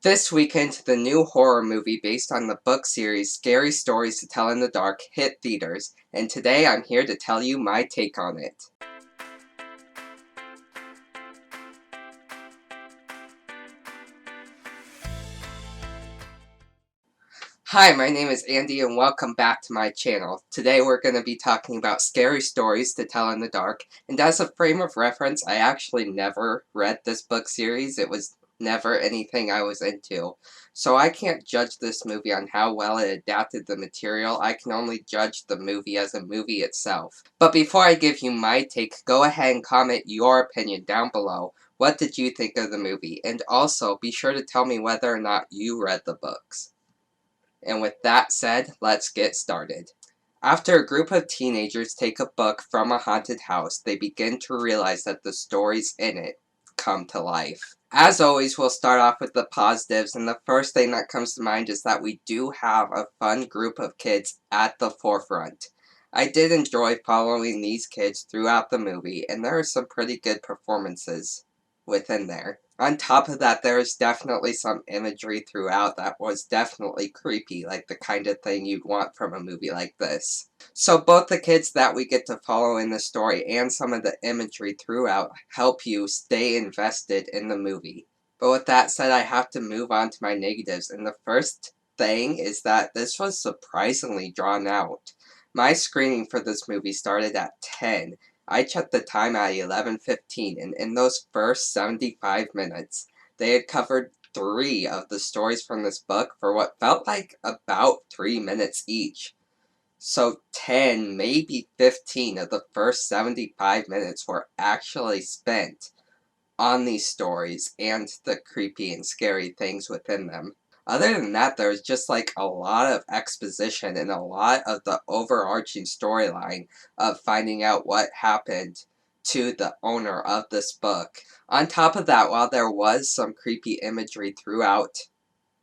This weekend, the new horror movie based on the book series Scary Stories to Tell in the Dark hit theaters, and today I'm here to tell you my take on it. Hi, my name is Andy and welcome back to my channel. Today we're going to be talking about Scary Stories to Tell in the Dark, and as a frame of reference, I actually never read this book series. It was never anything I was into. So I can't judge this movie on how well it adapted the material. I can only judge the movie as a movie itself. But before I give you my take, go ahead and comment your opinion down below. What did you think of the movie? And also, be sure to tell me whether or not you read the books. And with that said, let's get started. After a group of teenagers take a book from a haunted house, they begin to realize that the stories in it come to life. As always, we'll start off with the positives, and the first thing that comes to mind is that we do have a fun group of kids at the forefront. I did enjoy following these kids throughout the movie, and there are some pretty good performances within there. On top of that, there is definitely some imagery throughout that was definitely creepy, like the kind of thing you'd want from a movie like this. So both the kids that we get to follow in the story and some of the imagery throughout help you stay invested in the movie. But with that said, I have to move on to my negatives, and the first thing is that this was surprisingly drawn out. My screening for this movie started at 10. I checked the time at 11:15, and in those first 75 minutes, they had covered 3 of the stories from this book for what felt like about 3 minutes each. So 10, maybe 15 of the first 75 minutes were actually spent on these stories and the creepy and scary things within them. Other than that, there's just like a lot of exposition and a lot of the overarching storyline of finding out what happened to the owner of this book. On top of that, while there was some creepy imagery throughout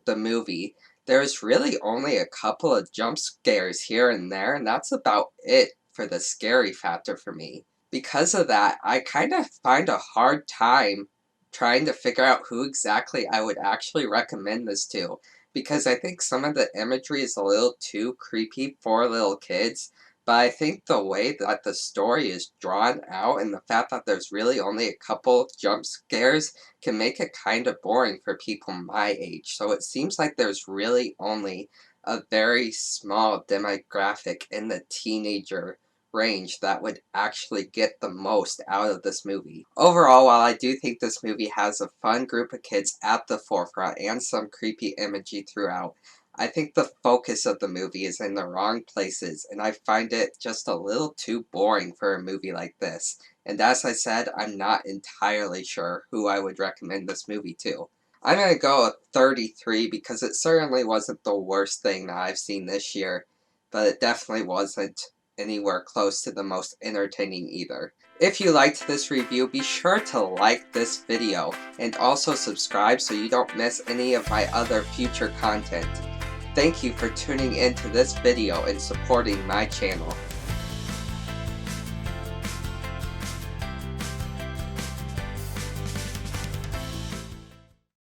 the movie, there's really only a couple of jump scares here and there, and that's about it for the scary factor for me. Because of that, I kind of find a hard time trying to figure out who exactly I would actually recommend this to, because I think some of the imagery is a little too creepy for little kids, but I think the way that the story is drawn out and the fact that there's really only a couple jump scares can make it kind of boring for people my age. So it seems like there's really only a very small demographic in the teenager range that would actually get the most out of this movie. Overall, while I do think this movie has a fun group of kids at the forefront and some creepy imagery throughout, I think the focus of the movie is in the wrong places, and I find it just a little too boring for a movie like this. And as I said, I'm not entirely sure who I would recommend this movie to. I'm going to go with 33 because it certainly wasn't the worst thing that I've seen this year, but it definitely wasn't anywhere close to the most entertaining either. If you liked this review, be sure to like this video and also subscribe so you don't miss any of my other future content. Thank you for tuning into this video and supporting my channel.